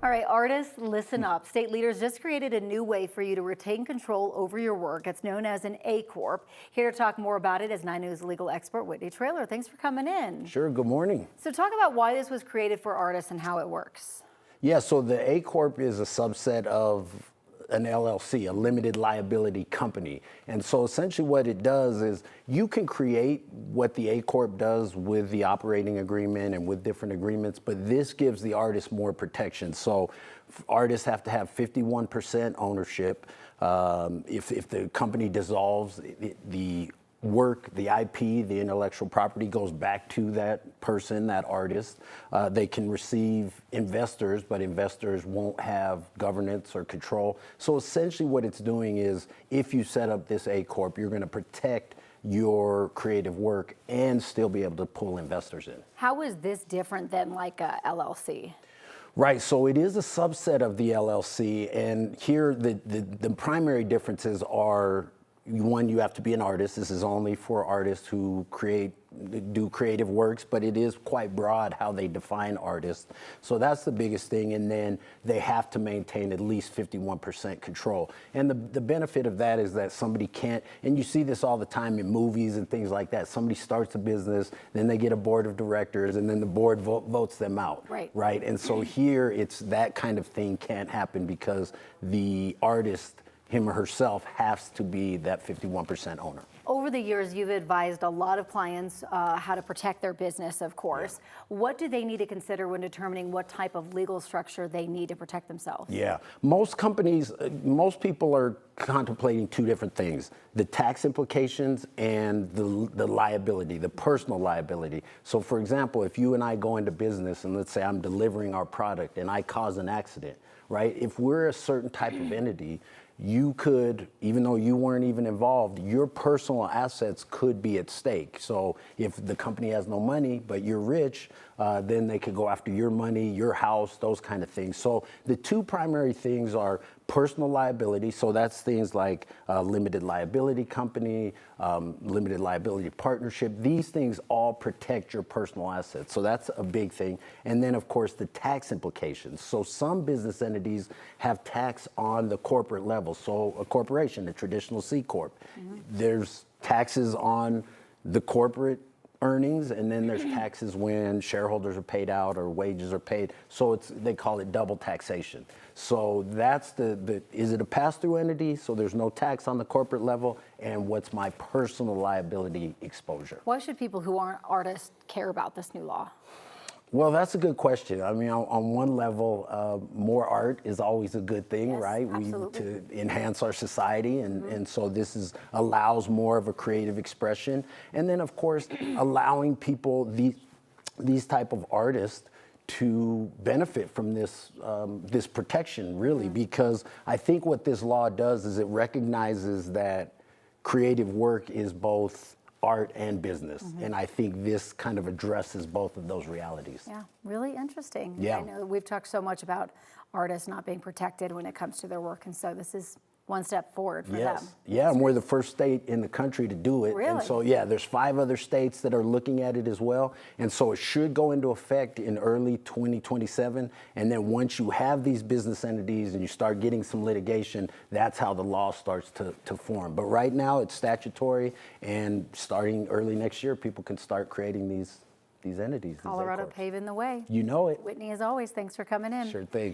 All right, artists, listen up. State leaders just created a new way for you to retain control over your work. It's known as an A-Corp. Here to talk more about it is 9 News legal expert Whitney Traylor. Thanks for coming in. Sure, good morning. So talk about why this was created for artists and how it works. Yeah, so the A-Corp is a subset of an LLC, a limited liability company. And so essentially what it does is you can create what the A-Corp does with the operating agreement and with different agreements, but this gives the artist more protection. So artists have to have 51% ownership. If the company dissolves, the work, the IP, the intellectual property goes back to that person, that artist. They can receive investors, but investors won't have governance or control. So essentially what it's doing is if you set up this A-Corp, you're going to protect your creative work and still be able to pull investors in. How is this different than like a LLC? Right, so it is a subset of the LLC, and here the primary differences are: one, you have to be an artist. This is only for artists who do creative works, but it is quite broad how they define artists. So that's the biggest thing. And then they have to maintain at least 51% control. And the benefit of that is that somebody can't, and you see this all the time in movies and things like that. Somebody starts a business, then they get a board of directors, and then the board votes them out. Right. And so here it's that kind of thing can't happen because the artist, him or herself, has to be that 51% owner. Over the years, you've advised a lot of clients how to protect their business, of course. Yeah. What do they need to consider when determining what type of legal structure they need to protect themselves? Yeah, most companies, most people are contemplating two different things: the tax implications and the liability, the personal liability. So for example, if you and I go into business and let's say I'm delivering our product and I cause an accident, right? If we're a certain type of entity, you could, even though you weren't even involved, your personal assets could be at stake. So if the company has no money, but you're rich, then they could go after your money, your house, those kind of things. So the two primary things are personal liability. So that's things like limited liability company, limited liability partnership. These things all protect your personal assets. So that's a big thing. And then of course the tax implications. So some business entities have tax on the corporate level. So a corporation, a traditional C Corp, there's taxes on the corporate earnings, and then there's taxes when shareholders are paid out or wages are paid. So they call it double taxation. So that's is it a pass-through entity? So there's no tax on the corporate level, and what's my personal liability exposure? Why should people who aren't artists care about this new law? Well, that's a good question. I mean, on one level, more art is always a good thing, yes, right? Absolutely. To enhance our society, and so this allows more of a creative expression. And then, of course, allowing people, these type of artists, to benefit from this protection, really, because I think what this law does is it recognizes that creative work is both art and business. And I think this kind of addresses both of those realities. Yeah, really interesting. Yeah. I know we've talked so much about artists not being protected when it comes to their work, and so this is one step forward for them. Yeah, and we're the first state in the country to do it. Really? And so, yeah, there's 5 other states that are looking at it as well. And so it should go into effect in early 2027. And then once you have these business entities and you start getting some litigation, that's how the law starts to form. But right now it's statutory, and starting early next year, people can start creating these entities. Colorado paving the way. You know it. Whitney, as always, thanks for coming in. Sure thing.